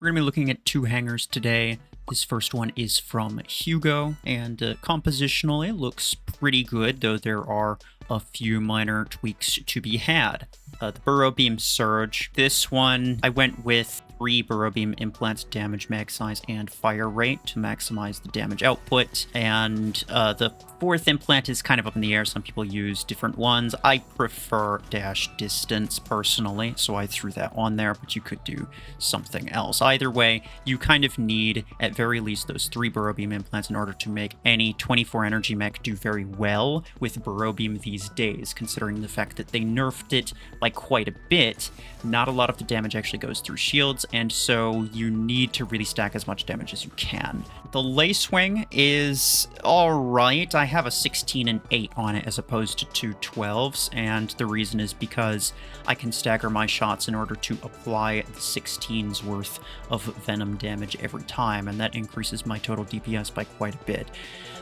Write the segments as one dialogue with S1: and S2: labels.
S1: We're going to be looking at two hangars today. This first one is from Hugo, and compositionally looks pretty good, though there are a few minor tweaks to be had. The Burrow Beam Surge. This one, I went with 3 Burrow Beam implants, damage, mag size, and fire rate to maximize the damage output. And the 4th implant is kind of up in the air. Some people use different ones. I prefer dash distance personally, so I threw that on there, but you could do something else. Either way, you kind of need, at very least, those 3 Burrow Beam implants in order to make any 24 energy mech do very well with Burrow Beam these days, considering the fact that they nerfed it by quite a bit. Not a lot of the damage actually goes through shields, and so you need to really stack as much damage as you can. The Lacewing is alright. I have a 16 and 8 on it as opposed to 2 12s, and the reason is because I can stagger my shots in order to apply the 16's worth of venom damage every time, and that increases my total DPS by quite a bit.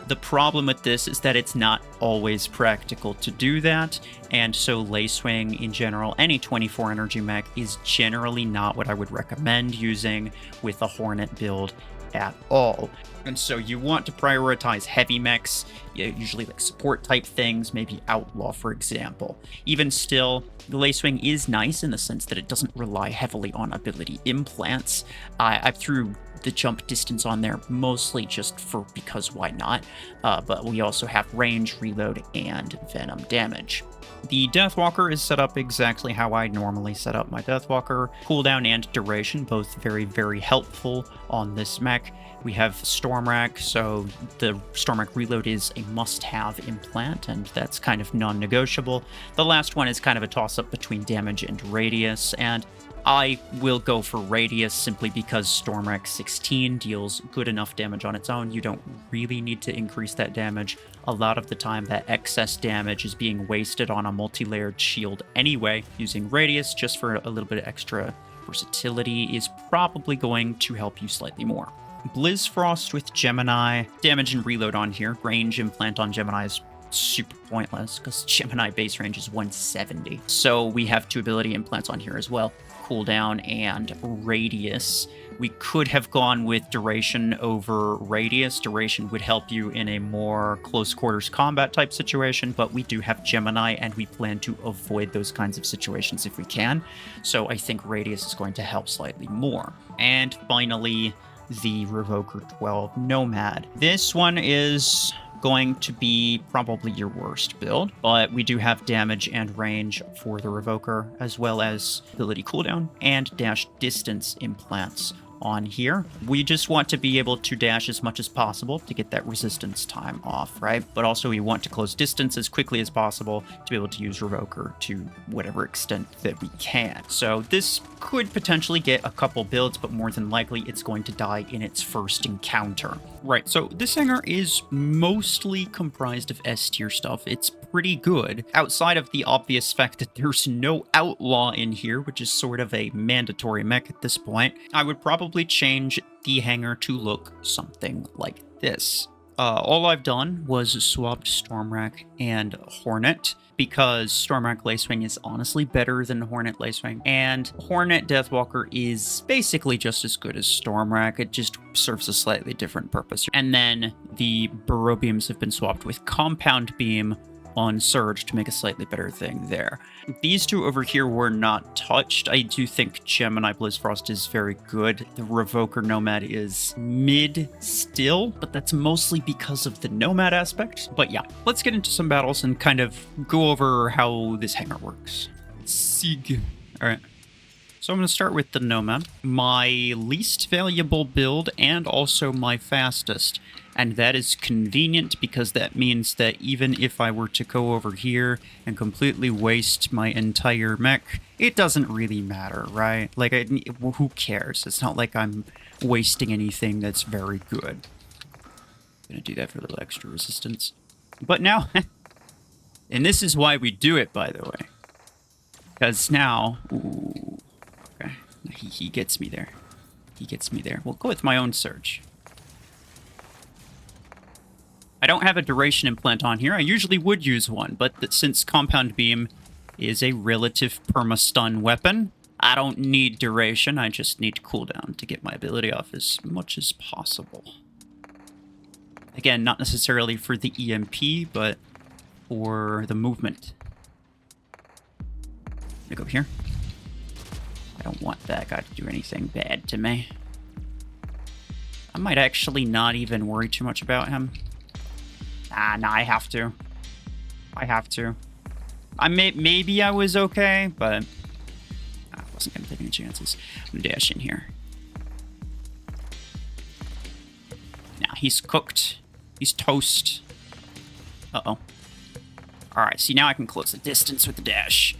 S1: The problem with this is that it's not always practical to do that, and so Lacewing in general, any 24 energy mech, is generally not what I would recommend using with a Hornet build at all. And so you want to prioritize heavy mechs, usually like support type things, maybe Outlaw for example. Even still, the Lacewing is nice in the sense that it doesn't rely heavily on ability implants. I threw the jump distance on there mostly just because why not, but we also have range, reload, and venom damage. The Deathwalker is set up exactly how I normally set up my Deathwalker. Cooldown and duration, both very, very helpful on this mech. We have Stormrack, so the Stormrack reload is a must-have implant, and that's kind of non-negotiable. The last one is kind of a toss-up between damage and radius, and I will go for radius simply because Stormrack 16 deals good enough damage on its own. You don't really need to increase that damage. A lot of the time that excess damage is being wasted on a multi-layered shield anyway. Using radius just for a little bit of extra versatility is probably going to help you slightly more. Blizzfrost with Gemini. Damage and reload on here. Range implant on Gemini is super pointless because Gemini base range is 170. So we have 2 ability implants on here as well. Cooldown and radius. We could have gone with duration over radius. Duration would help you in a more close quarters combat type situation, but we do have Gemini and we plan to avoid those kinds of situations if we can. So I think radius is going to help slightly more. And finally, the Revoker 12 Nomad. This one is going to be probably your worst build, but we do have damage and range for the Revoker, as well as ability cooldown and dash distance implants on here. We just want to be able to dash as much as possible to get that resistance time off, right? But also we want to close distance as quickly as possible to be able to use Revoker to whatever extent that we can. So this could potentially get a couple builds, but more than likely it's going to die in its first encounter. Right, so this hangar is mostly comprised of S tier stuff. It's pretty good, outside of the obvious fact that there's no Outlaw in here, which is sort of a mandatory mech at this point. I would probably change the hangar to look something like this. All I've done was swapped Stormrack and Hornet, because Stormrack Lacewing is honestly better than Hornet Lacewing, and Hornet Deathwalker is basically just as good as Stormrack. It just serves a slightly different purpose. And then the Burrow Beams have been swapped with Compound Beam on Surge to make a slightly better thing there. These two over here were not touched. I do think Gemini Blizzfrost is very good. The Revoker Nomad is mid still, but that's mostly because of the Nomad aspect. But yeah, let's get into some battles and kind of go over how this hangar works. Sig. Alright. So I'm going to start with the Nomad, my least valuable build and also my fastest. And that is convenient because that means that even if I were to go over here and completely waste my entire mech, it doesn't really matter, right? Like, who cares? It's not like I'm wasting anything that's very good. I'm going to do that for a little extra resistance. But now, and this is why we do it, by the way. Because now, ooh, okay, he gets me there. He gets me there. We'll go with my own Surge. I don't have a duration implant on here. I usually would use one, but since Compound Beam is a relative perma-stun weapon, I don't need duration, I just need cooldown to get my ability off as much as possible. Again, not necessarily for the EMP, but for the movement. Let me go here. I don't want that guy to do anything bad to me. I might actually not even worry too much about him. Nah, I have to. I have to. Maybe I was okay, but I wasn't gonna take any chances. I'm gonna dash in here. Now he's cooked. He's toast. Uh-oh. Alright, see, now I can close the distance with the dash.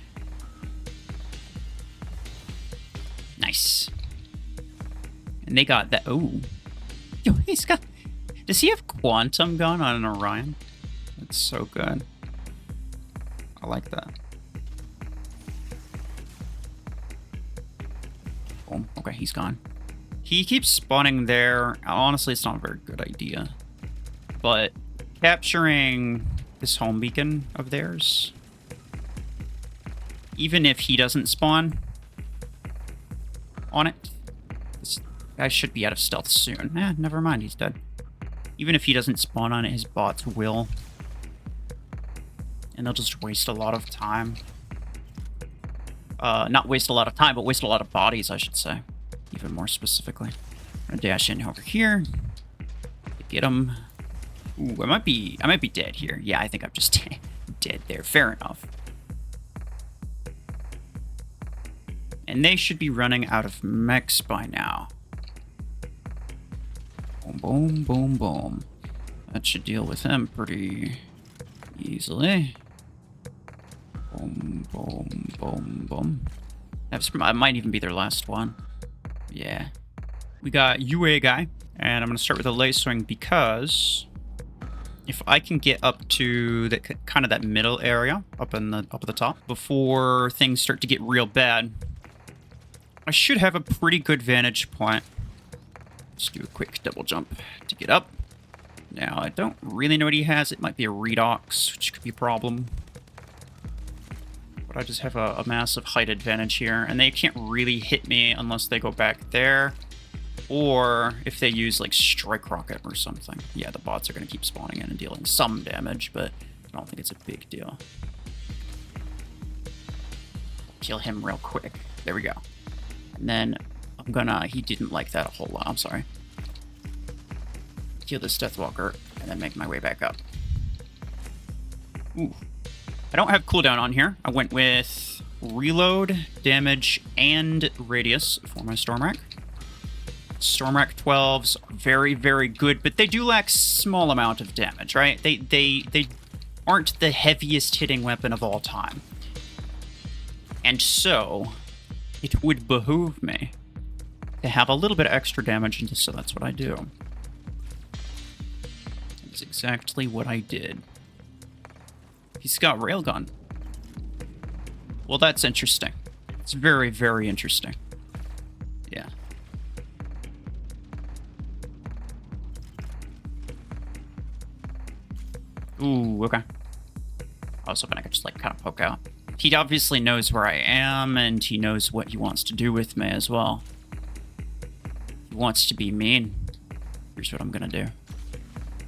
S1: Nice. And they got that. Oh. Yo, he's got... Does he have Quantum Gun on an Orion? That's so good. I like that. Oh, okay, he's gone. He keeps spawning there. Honestly, it's not a very good idea. But capturing this home beacon of theirs, even if he doesn't spawn on it, this guy should be out of stealth soon. Never mind, he's dead. Even if he doesn't spawn on it, his bots will. And they'll just waste a lot of time. Not waste a lot of time, but waste a lot of bodies, I should say. Even more specifically. I'm gonna dash in over here. Get him. Ooh, I might be dead here. Yeah, I think I'm just dead there. Fair enough. And they should be running out of mechs by now. Boom, boom, boom, boom. That should deal with them pretty easily. Boom, boom, boom, boom. That might even be their last one. Yeah. We got UA guy, and I'm going to start with a laser swing because if I can get up to the kind of that middle area up at the top before things start to get real bad, I should have a pretty good vantage point. Let's do a quick double jump to get up. Now, I don't really know what he has. It might be a redox, which could be a problem. But I just have a massive height advantage here, and they can't really hit me unless they go back there. Or if they use, like, Strike Rocket or something. Yeah, the bots are going to keep spawning in and dealing some damage, but I don't think it's a big deal. Kill him real quick. There we go. And then I'm gonna... He didn't like that a whole lot. I'm sorry. Kill this Deathwalker, and then make my way back up. Ooh. I don't have cooldown on here. I went with reload, damage, and radius for my Stormwrack. Stormwrack 12s, very, very good, but they do lack small amount of damage, right? They aren't the heaviest hitting weapon of all time. And so, it would behoove me to have a little bit of extra damage, and so that's what I do. That's exactly what I did. He's got Railgun. Well, that's interesting. It's very, very interesting. Yeah. Ooh, okay. I was hoping I could just, like, kind of poke out. He obviously knows where I am, and he knows what he wants to do with me as well. He wants to be mean. Here's what I'm gonna do.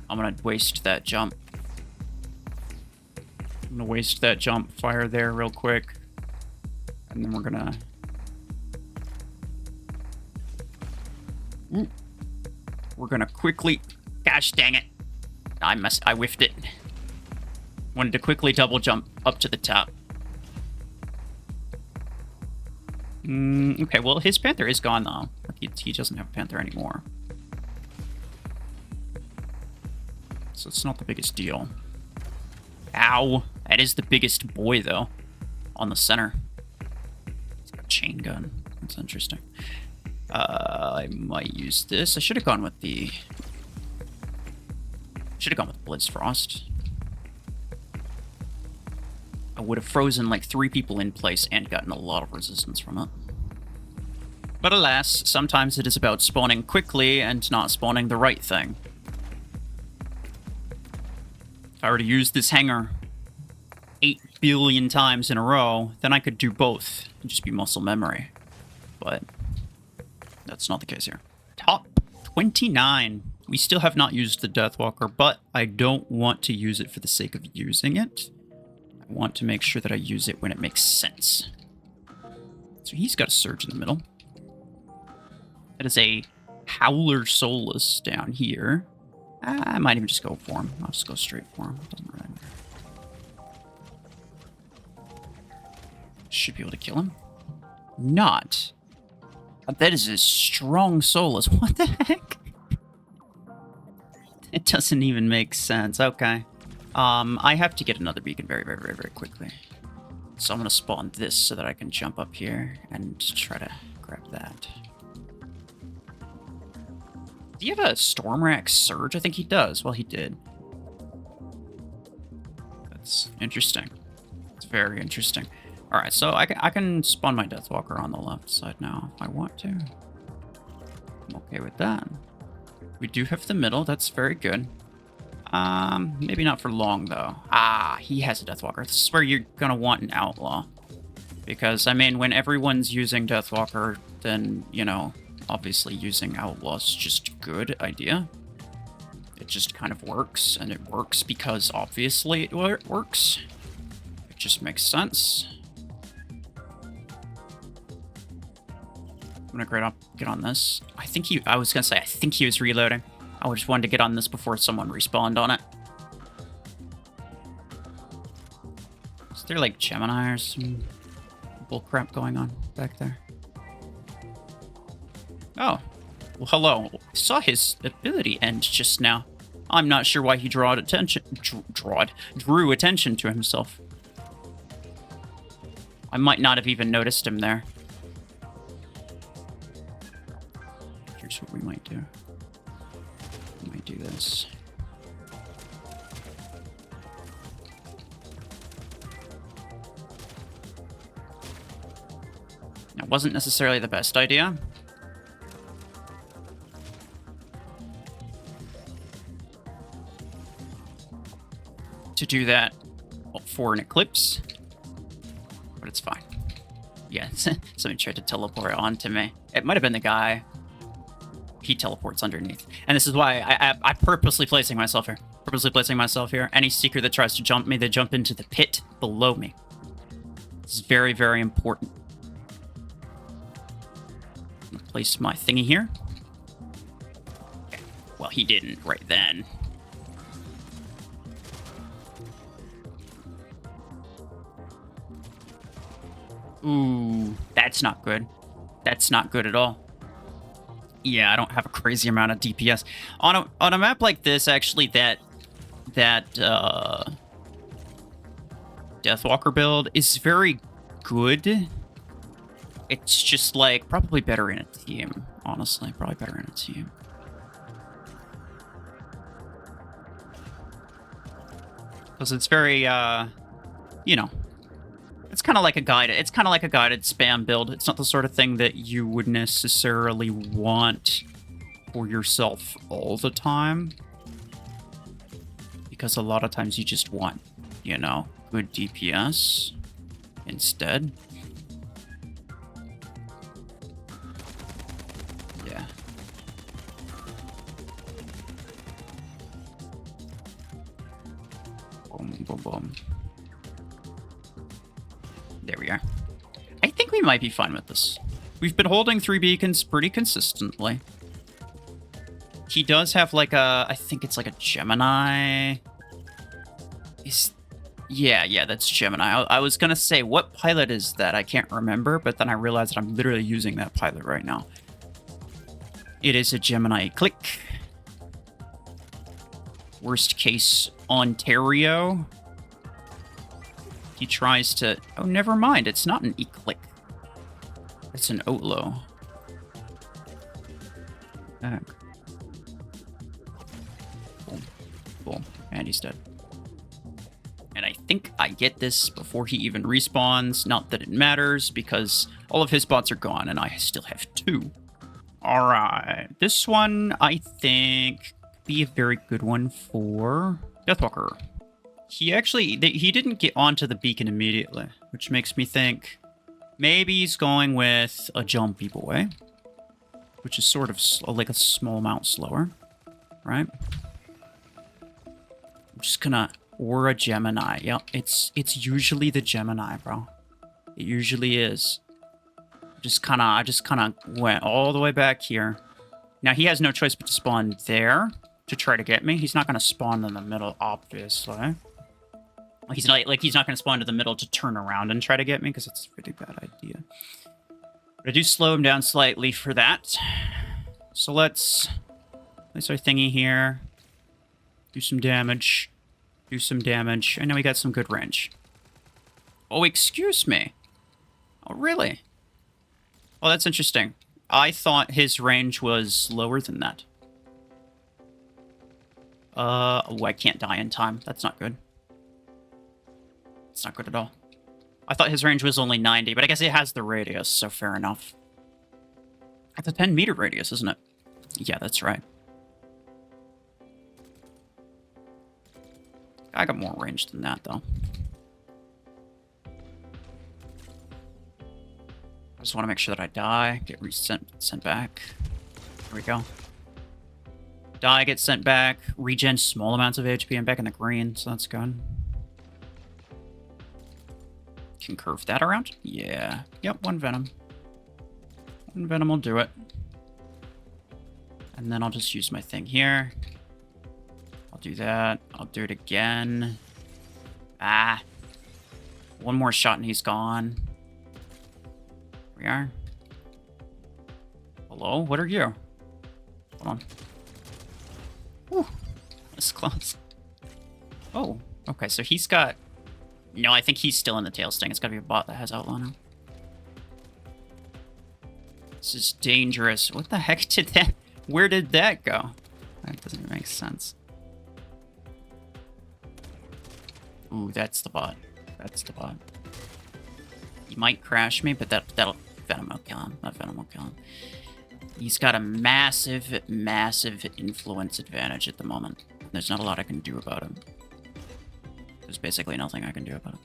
S1: I'm gonna waste that jump. I'm gonna waste that jump, fire there real quick. And then we're gonna... Ooh. We're gonna quickly... Gosh dang it. I whiffed it. Wanted to quickly double jump up to the top. Okay, well, his Panther is gone, though. He doesn't have a Panther anymore. So it's not the biggest deal. Ow! That is the biggest boy, though. On the center. He's got a chain gun. That's interesting. I might use this. I should have gone with the... Should have gone with Blitzfrost. I would have frozen like 3 people in place and gotten a lot of resistance from it. But alas, sometimes it is about spawning quickly and not spawning the right thing. If I were to use this hangar 8 billion times in a row, then I could do both and just be muscle memory. but that's not the case here. Top 29. We still have not used the Deathwalker, but I don't want to use it for the sake of using it. I want to make sure that I use it when it makes sense. So he's got a Surge in the middle. That is a Howler Soulless down here. I might even just go for him. I'll just go straight for him. Doesn't really matter. Should be able to kill him. Not. That is a strong Soulless. What the heck? It doesn't even make sense. Okay. I have to get another beacon very, very, very, very quickly. So I'm going to spawn this so that I can jump up here and try to grab that. Do you have a Stormrack Surge? I think he does. Well, he did. That's interesting. It's very interesting. All right, so I can spawn my Deathwalker on the left side now if I want to. I'm okay with that. We do have the middle. That's very good. Maybe not for long, though. Ah, he has a Deathwalker. This is where you're going to want an Outlaw. Because, I mean, when everyone's using Deathwalker, then, you know, obviously using Outlaw is just a good idea. It just kind of works, and it works because, obviously, it works. It just makes sense. I'm gonna get on this. I think I was gonna say, I think he was reloading. I just wanted to get on this before someone respawned on it. Is there like Gemini or some bullcrap going on back there? Oh, well, hello. I saw his ability end just now. I'm not sure why he drew attention to himself. I might not have even noticed him there. Here's what we might do. We might do this. That wasn't necessarily the best idea. To do that for an eclipse, but it's fine. Yeah, somebody tried to teleport onto me. It might have been the guy. He teleports underneath, and this is why I'm purposely placing myself here. Any seeker that tries to jump me, they jump into the pit below me. This is very, very important. I'm gonna place my thingy here. Okay. Well, he didn't right then. Ooh, that's not good. That's not good at all. Yeah, I don't have a crazy amount of DPS. On a map like this, actually, that Deathwalker build is very good. It's just, like, probably better in a team, honestly. Probably better in a team. Because it's very, you know... It's kind of like a guided. It's kind of like a guided spam build. It's not the sort of thing that you would necessarily want for yourself all the time, because a lot of times you just want, you know, good DPS instead. Yeah. Boom, boom, boom. There we are. I think we might be fine with this. We've been holding 3 beacons pretty consistently. He does have like a... I think it's like a Gemini. Yeah, that's Gemini. I was gonna say, what pilot is that? I can't remember, but then I realized that I'm literally using that pilot right now. It is a Gemini Click. Worst case, Ontario. He tries to... Oh, never mind. It's not an E-Click. It's an Outlaw. Boom. Boom. And he's dead. And I think I get this before he even respawns. Not that it matters, because all of his bots are gone, and I still have 2. Alright. This one, I think, could be a very good one for Deathwalker. He actually, he didn't get onto the beacon immediately, which makes me think Maybe he's going with a jumpy boy, which is sort of like a small amount slower, right? I'm just gonna... Or a Gemini. Yep, it's usually the Gemini, bro. It usually is. I just kind of went all the way back here. Now, he has no choice but to spawn there to try to get me. He's not going to spawn in the middle, obviously. He's not going to spawn to the middle to turn around and try to get me, because it's a really bad idea. But I do slow him down slightly for that. So let's place our thingy here. Do some damage. Do some damage. I know we got some good range. Oh, excuse me. Oh, really? Oh, that's interesting. I thought his range was lower than that. Oh, I can't die in time. That's not good. It's not good at all. I thought his range was only 90, but I guess it has the radius, so fair enough. It's a 10-meter radius, isn't it? Yeah, that's right. I got more range than that, though. I just want to make sure that I die, get sent back. There we go. Die, get sent back, regen small amounts of HP. I'm back in the green, so that's good. Can curve that around? Yeah. Yep, one Venom. One Venom will do it. And then I'll just use my thing here. I'll do that. I'll do it again. Ah. One more shot and he's gone. Here we are. Hello? What are you? Hold on. Whew. That's close. Oh. Okay, so he's got... No, I think he's still in the tail sting. It's gotta be a bot that has Outlaw now. This is dangerous. What the heck did that... Where did that go? That doesn't even make sense. Ooh, that's the bot. That's the bot. He might crash me, but that'll... Venom will kill him. That Venom will kill him. He's got a massive, massive influence advantage at the moment. There's not a lot I can do about him. There's basically nothing I can do about it.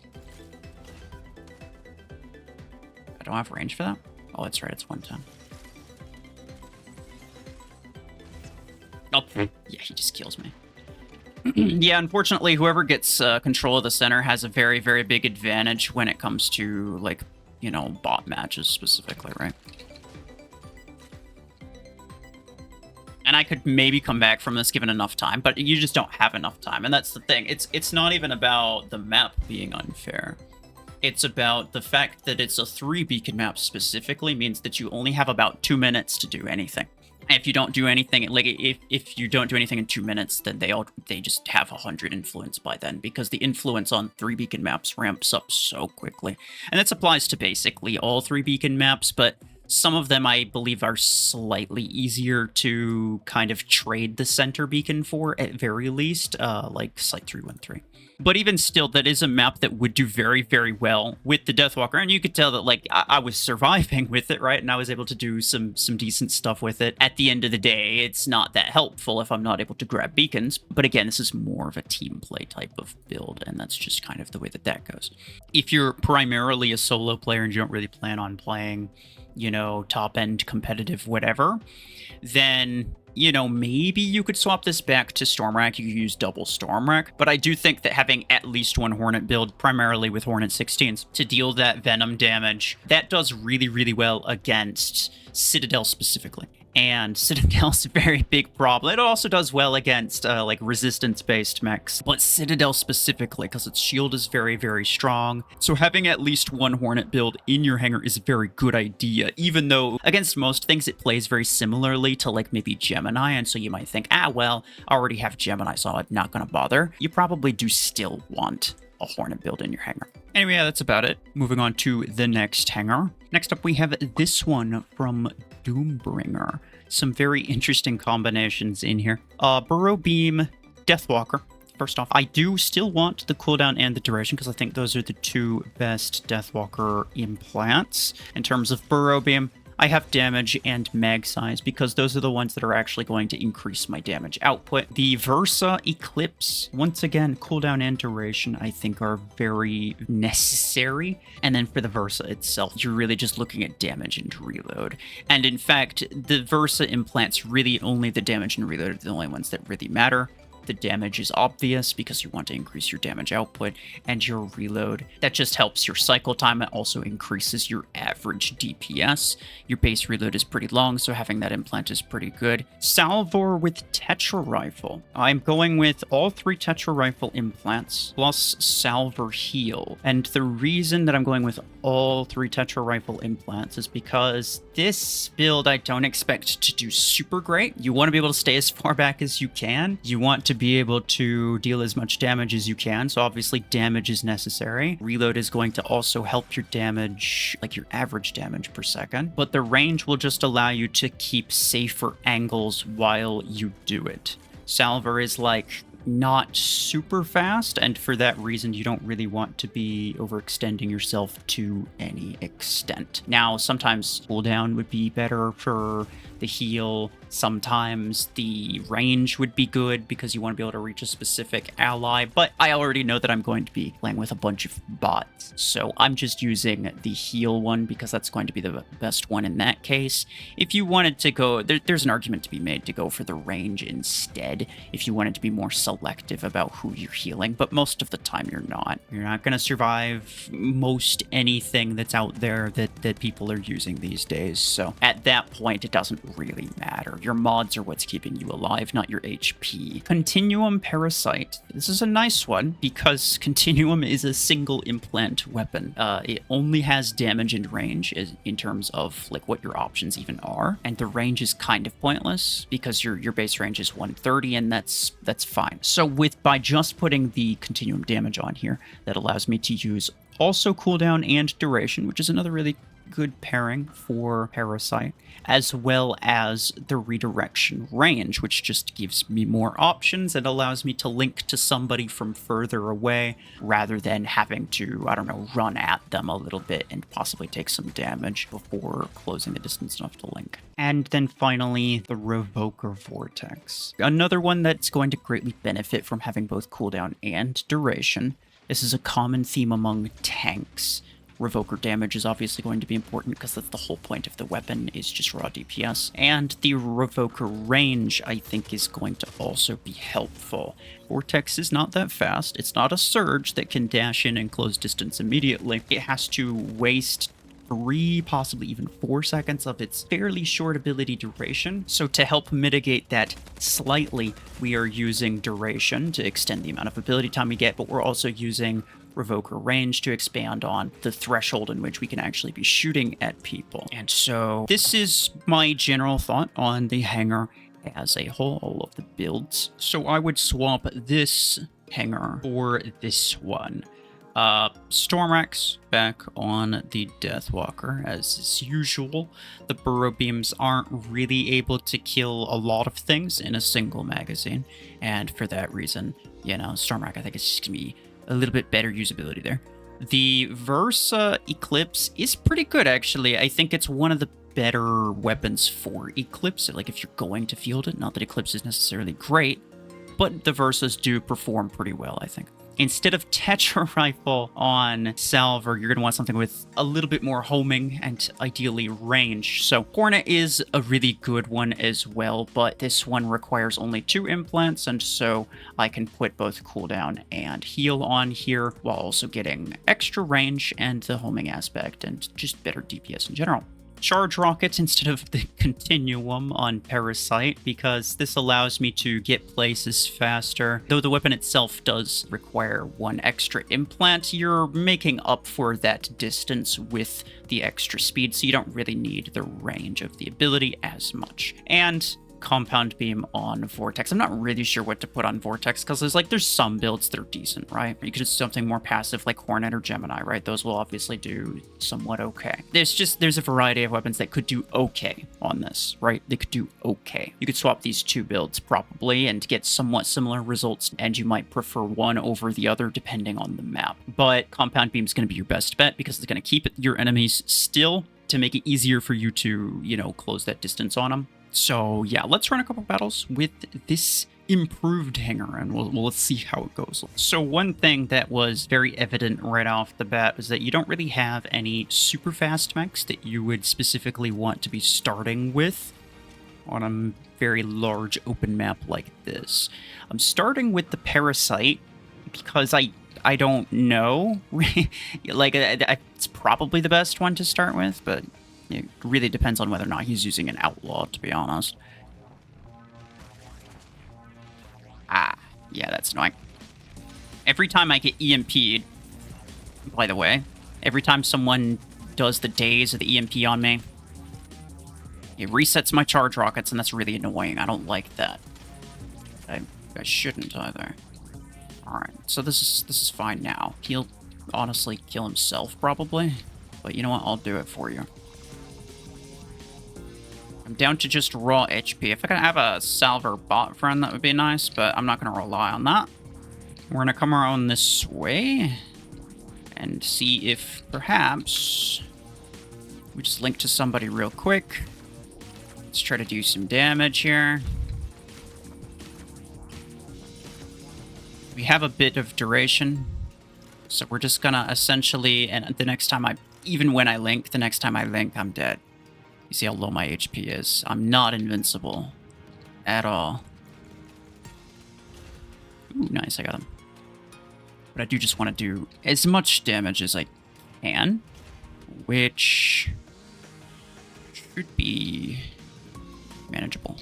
S1: I don't have range for that? Oh, that's right, it's 110. Oh, yeah, he just kills me. Yeah, unfortunately, whoever gets control of the center has a very, very big advantage when it comes to, like, you know, bot matches specifically, right? And I could maybe come back from this given enough time, but you just don't have enough time. And that's the thing. It's not even about the map being unfair. It's about the fact that it's a 3-beacon map specifically means that you only have about 2 minutes to do anything. And if you don't do anything, like if you don't do anything in 2 minutes, then they just have 100 influence by then, because the influence on 3-beacon maps ramps up so quickly. And this applies to basically all 3-beacon maps, but some of them, I believe, are slightly easier to kind of trade the center beacon for, at very least, like Site 313. But even still, that is a map that would do very, very well with the Deathwalker. And you could tell that, like, I was surviving with it, right? And I was able to do some decent stuff with it. At the end of the day, it's not that helpful if I'm not able to grab beacons. But again, this is more of a team play type of build, and that's just kind of the way that that goes. If you're primarily a solo player and you don't really plan on playing, you know, top-end competitive whatever, then, you know, maybe you could swap this back to Stormrack. You could use double Stormrack, but I do think that having at least one Hornet build, primarily with Hornet 16s, to deal that Venom damage, that does really, really well against Citadel specifically. And Citadel's a very big problem. It also does well against, like, resistance-based mechs, but Citadel specifically, because its shield is very, very strong. So having at least one Hornet build in your hangar is a very good idea, even though against most things it plays very similarly to, like, maybe Gemini, and so you might think, ah, well, I already have Gemini, so I'm not going to bother. You probably do still want a Hornet build in your hangar. Anyway, yeah, that's about it. Moving on to the next hangar. Next up, we have this one from Doombringer. Some very interesting combinations in here. Burrow Beam, Deathwalker. First off, I do still want the cooldown and the duration, because I think those are the two best Deathwalker implants. In terms of Burrow Beam, I have damage and mag size because those are the ones that are actually going to increase my damage output. The Versa, Eclipse, once again, cooldown and duration, I think are very necessary. And then for the Versa itself, you're really just looking at damage and reload. And in fact, the Versa implants, really only the damage and reload are the only ones that really matter. The damage is obvious because you want to increase your damage output, and your reload, that just helps your cycle time. It also increases your average DPS. Your base reload is pretty long, so having that implant is pretty good. Salvor with Tetra Rifle. I'm going with all 3 Tetra Rifle implants plus Salvor Heal. And the reason that I'm going with all 3 Tetra Rifle implants is because this build I don't expect to do super great. You want to be able to stay as far back as you can. You want to be able to deal as much damage as you can, so obviously damage is necessary. Reload is going to also help your damage, like your average damage per second, but the range will just allow you to keep safer angles while you do it. Salvor is like not super fast, and for that reason you don't really want to be overextending yourself to any extent. Now, sometimes cooldown would be better for the heal. Sometimes the range would be good because you want to be able to reach a specific ally, but I already know that I'm going to be playing with a bunch of bots, so I'm just using the heal one because that's going to be the best one in that case. If you wanted to go, there's an argument to be made to go for the range instead, if you wanted to be more selective about who you're healing, but most of the time you're not. You're not going to survive most anything that's out there that people are using these days, so at that point it doesn't really matter. Your mods are what's keeping you alive, not your HP. Continuum Parasite. This is a nice one because Continuum is a single implant weapon. It only has damage and range in terms of like what your options even are, and the range is kind of pointless because your base range is 130, and that's fine. So by just putting the Continuum damage on here, that allows me to use also cooldown and duration, which is another really good pairing for Parasite, as well as the redirection range, which just gives me more options and allows me to link to somebody from further away rather than having to, I don't know, run at them a little bit and possibly take some damage before closing the distance enough to link. And then finally, the Revoker Vortex. Another one that's going to greatly benefit from having both cooldown and duration. This is a common theme among tanks. Revoker damage is obviously going to be important because that's the whole point of the weapon, is just raw DPS. And the Revoker range, I think, is going to also be helpful. Vortex is not that fast. It's not a surge that can dash in and close distance immediately. It has to waste 3, possibly even 4 seconds of its fairly short ability duration. So to help mitigate that slightly, we are using duration to extend the amount of ability time we get, but we're also using Revoker range to expand on the threshold in which we can actually be shooting at people. And so this is my general thought on the Hangar as a whole, all of the builds. So I would swap this Hangar for this one. Stormax back on the Deathwalker as is usual. The burrow beams aren't really able to kill a lot of things in a single magazine, and for that reason, you know, Stormax I think is just gonna be a little bit better usability there. The Versa Eclipse is pretty good, actually. I think it's one of the better weapons for Eclipse, like if you're going to field it. Not that Eclipse is necessarily great, but the Versas do perform pretty well, I think. Instead of Tetra Rifle on Salvor, you're going to want something with a little bit more homing and ideally range. So Hornet is a really good one as well, but this one requires only 2 implants, and so I can put both cooldown and heal on here while also getting extra range and the homing aspect and just better DPS in general. Charge rockets instead of the Continuum on Parasite, because this allows me to get places faster. Though the weapon itself does require 1 extra implant, you're making up for that distance with the extra speed, so you don't really need the range of the ability as much. And Compound Beam on Vortex. I'm not really sure what to put on Vortex because there's some builds that are decent, right? You could do something more passive like Hornet or Gemini, right? Those will obviously do somewhat okay. There's a variety of weapons that could do okay on this, right? They could do okay. You could swap these 2 builds probably and get somewhat similar results, and you might prefer one over the other depending on the map. But Compound Beam is going to be your best bet because it's going to keep your enemies still to make it easier for you to, you know, close that distance on him. So yeah, let's run a couple battles with this improved hangar, and let's see how it goes. So one thing that was very evident right off the bat was that you don't really have any super fast mechs that you would specifically want to be starting with on a very large open map like this. I'm starting with the Parasite because I don't know. Like, it's probably the best one to start with, but it really depends on whether or not he's using an Outlaw, to be honest. Ah, yeah, that's annoying. Every time I get EMP'd, by the way, every time someone does the daze of the EMP on me, it resets my charge rockets, and that's really annoying. I don't like that. I shouldn't either. Alright, so this is fine now. He'll honestly kill himself, probably. But you know what? I'll do it for you. I'm down to just raw HP. If I could have a Salver bot friend, that would be nice, but I'm not going to rely on that. We're going to come around this way and see if perhaps we just link to somebody real quick. Let's try to do some damage here. We have a bit of duration, so we're just gonna essentially, and the next time even when I link, the next time I link, I'm dead. You see how low my HP is. I'm not invincible at all. Ooh, nice, I got him. But I do just want to do as much damage as I can, which should be manageable.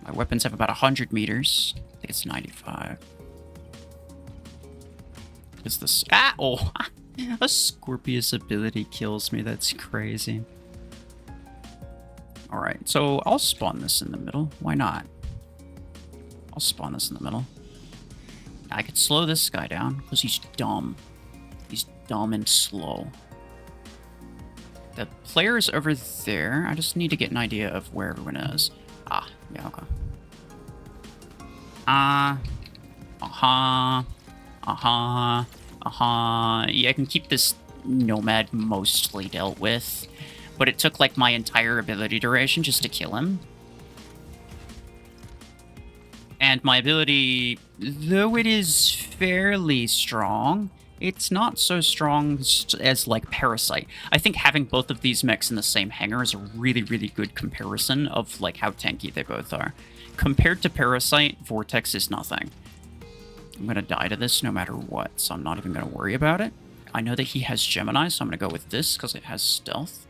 S1: My weapons have about 100 meters. I think it's 95. Is this? Ah! Oh! A Scorpius ability kills me. That's crazy. Alright, so I'll spawn this in the middle. Why not? I'll spawn this in the middle. I could slow this guy down because he's dumb. He's dumb and slow. The player's over there. I just need to get an idea of where everyone is. Ah, yeah, okay. Yeah, I can keep this Nomad mostly dealt with, but it took like my entire ability duration just to kill him. And my ability, though it is fairly strong, it's not so strong as like Parasite. I think having both of these mechs in the same hangar is a really, really good comparison of like how tanky they both are. Compared to Parasite, Vortex is nothing. I'm gonna die to this no matter what, so I'm not even gonna worry about it. I know that he has Gemini, so I'm gonna go with this because it has stealth.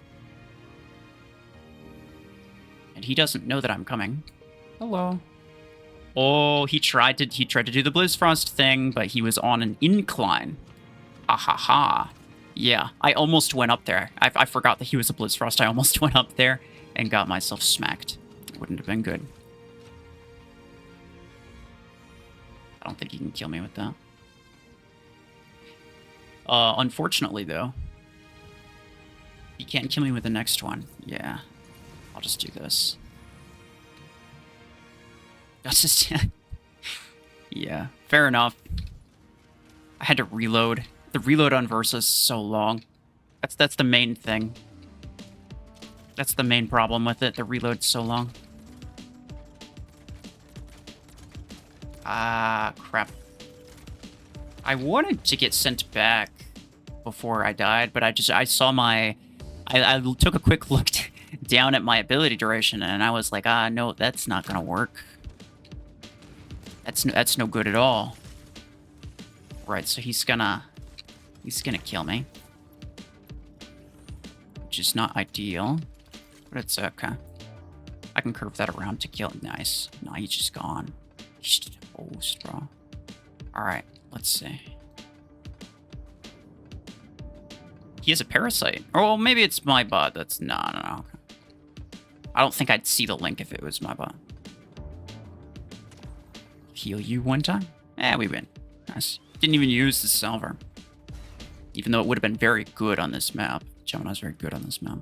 S1: And he doesn't know that I'm coming. Hello. Oh, he tried to do the Blizzfrost thing, but he was on an incline. Ha ha ha. Yeah, I almost went up there. I forgot that he was a Blizzfrost. I almost went up there and got myself smacked. It wouldn't have been good. I don't think he can kill me with that. Unfortunately, though, he can't kill me with the next one. Yeah, I'll just do this. That's just... yeah, fair enough. I had to reload. The reload on Versa is so long. That's the main thing. That's the main problem with it. The reload's so long. Ah, crap. I wanted to get sent back before I died, but I saw my... I took a quick look down at my ability duration, and I was like, ah, no, that's not gonna work. That's no good at all. Right, so he's gonna kill me. Which is not ideal, but it's okay. I can curve that around to kill him. Nice. No, he's just gone. He's just a ghost, bro. Alright, let's see. He has a Parasite. Or well, maybe it's my bot. That's... No. Okay. I don't think I'd see the link if it was my bot. Heal you one time? Eh, we win. Nice. Didn't even use the Salver. Even though it would have been very good on this map. Gemini's very good on this map.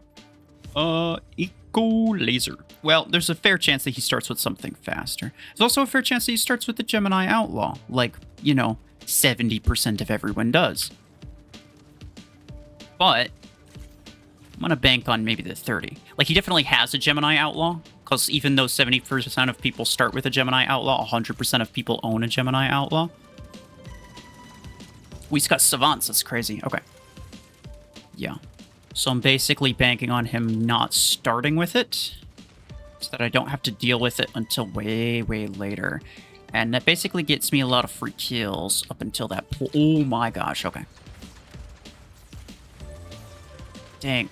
S1: Eco Laser. Well, there's a fair chance that he starts with something faster. There's also a fair chance that he starts with the Gemini Outlaw. Like, you know, 70% of everyone does. But I'm gonna bank on maybe the 30. Like, he definitely has a Gemini Outlaw, because even though 70% of people start with a Gemini Outlaw, 100% of people own a Gemini Outlaw. He's got Savants, that's crazy. Okay. Yeah. So I'm basically banking on him not starting with it, so that I don't have to deal with it until way, way later. And that basically gets me a lot of free kills up until that point. Oh my gosh, okay. Dang.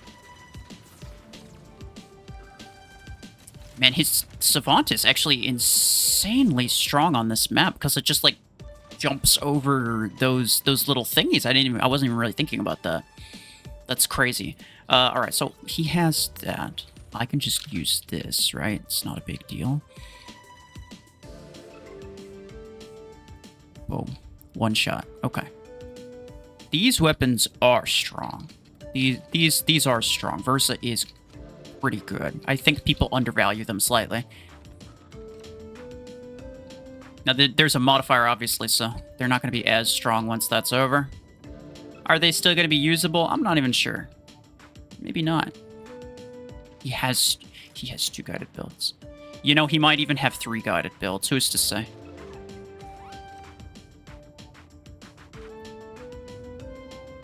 S1: Man, his Savant is actually insanely strong on this map because it just, like, jumps over those little thingies. I wasn't even really thinking about that. That's crazy. Alright, so he has that. I can just use this, right? It's not a big deal. Boom. One shot. Okay. These weapons are strong. These are strong. Versa is pretty good. I think people undervalue them slightly. Now, there's a modifier, obviously, so they're not going to be as strong once that's over. Are they still going to be usable? I'm not even sure. Maybe not. He has 2 guided builds. You know, he might even have 3 guided builds. Who's to say?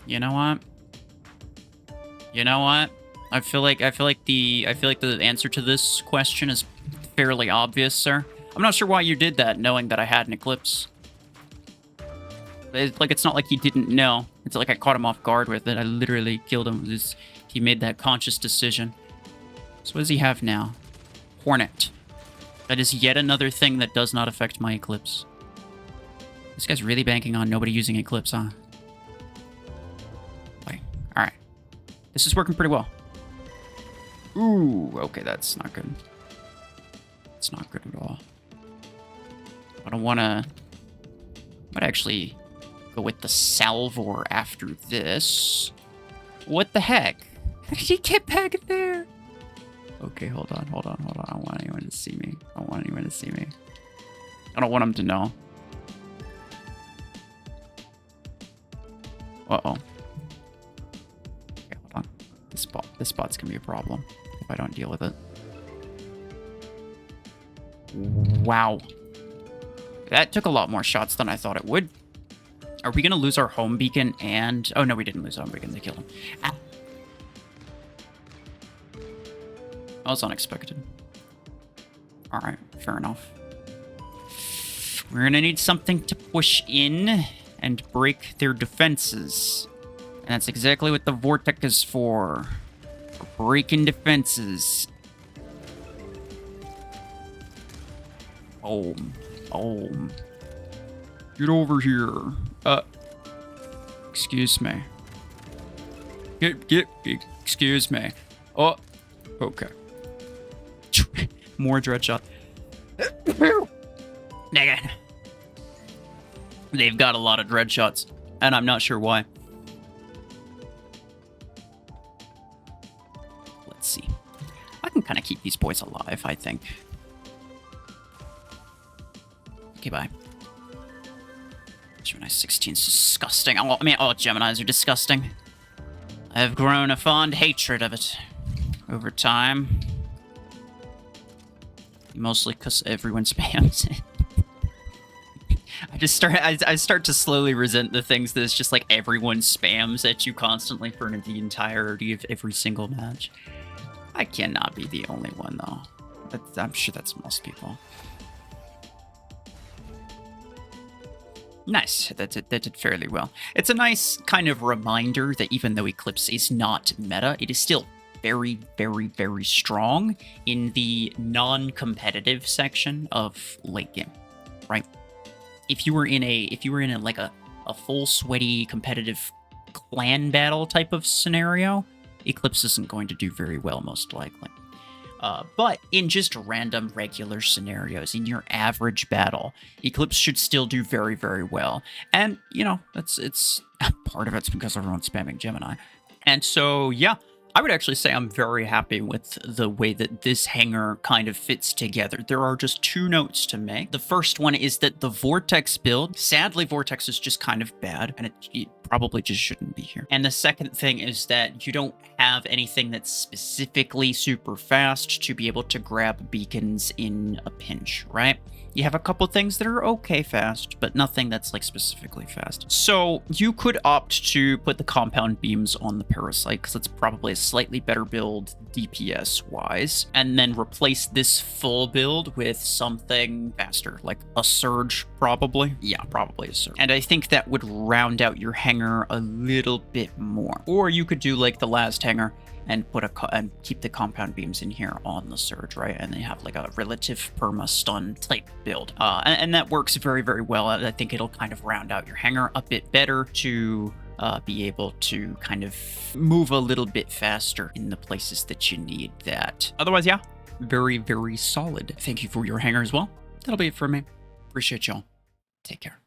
S1: You know what? You know what? I feel like the answer to this question is fairly obvious, sir. I'm not sure why you did that, knowing that I had an Eclipse. It's not like he didn't know. It's like I caught him off guard with it. I literally killed him. He made that conscious decision. So what does he have now? Hornet. That is yet another thing that does not affect my Eclipse. This guy's really banking on nobody using Eclipse, huh? Wait. Alright. This is working pretty well. Ooh, okay, that's not good. It's not good at all. I don't want to... I might actually go with the Salvor after this. What the heck? How did he get back in there? Okay, hold on. I don't want anyone to see me. I don't want anyone to see me. I don't want him to know. Uh-oh. Okay, hold on. This spot's gonna be a problem if I don't deal with it. Wow. That took a lot more shots than I thought it would. Are we gonna lose our home beacon and... Oh, no, we didn't lose our home beacon. They killed him. Ah. That was unexpected. Alright, fair enough. We're gonna need something to push in and break their defenses. And that's exactly what the Vortex is for. For breaking defenses. Boom. Boom. Get over here. Excuse me. Excuse me. Oh, okay. More dread shot. Nigga. They've got a lot of dread shots, and I'm not sure why. Let's see. I can kind of keep these boys alive, I think. Okay, bye. Gemini 16 is disgusting. Oh, I mean, all Geminis are disgusting. I've grown a fond hatred of it over time. Mostly because everyone spams it. I start to slowly resent the things that it's just like everyone spams at you constantly for the entirety of every single match. I cannot be the only one, though. I'm sure that's most people. Nice. That did fairly well. It's a nice kind of reminder that even though Eclipse is not meta, it is still very, very, very strong in the non-competitive section of late game, right? If you were in a full sweaty competitive clan battle type of scenario, Eclipse isn't going to do very well, most likely. But in just random regular scenarios, in your average battle, Eclipse should still do very, very well. And, you know, it's part of it's because everyone's spamming Gemini. And so, yeah, I would actually say I'm very happy with the way that this hangar kind of fits together. There are just two notes to make. The first one is that the Vortex build, sadly, Vortex is just kind of bad, and it probably just shouldn't be here. And the second thing is that you don't have anything that's specifically super fast to be able to grab beacons in a pinch, right? You have a couple things that are okay fast, but nothing that's like specifically fast. So you could opt to put the compound beams on the Parasite, because it's probably a slightly better build DPS wise, and then replace this full build with something faster, like a Surge probably. Yeah, probably a Surge. And I think that would round out your hangar a little bit more. Or you could do like the last hangar and and keep the compound beams in here on the Surge, right? And they have like a relative perma stun type build, and that works very, very well. I think it'll kind of round out your hangar a bit better to be able to kind of move a little bit faster in the places that you need that. Otherwise, yeah, very, very solid. Thank you for your hangar as well. That'll be it for me. Appreciate y'all. Take care.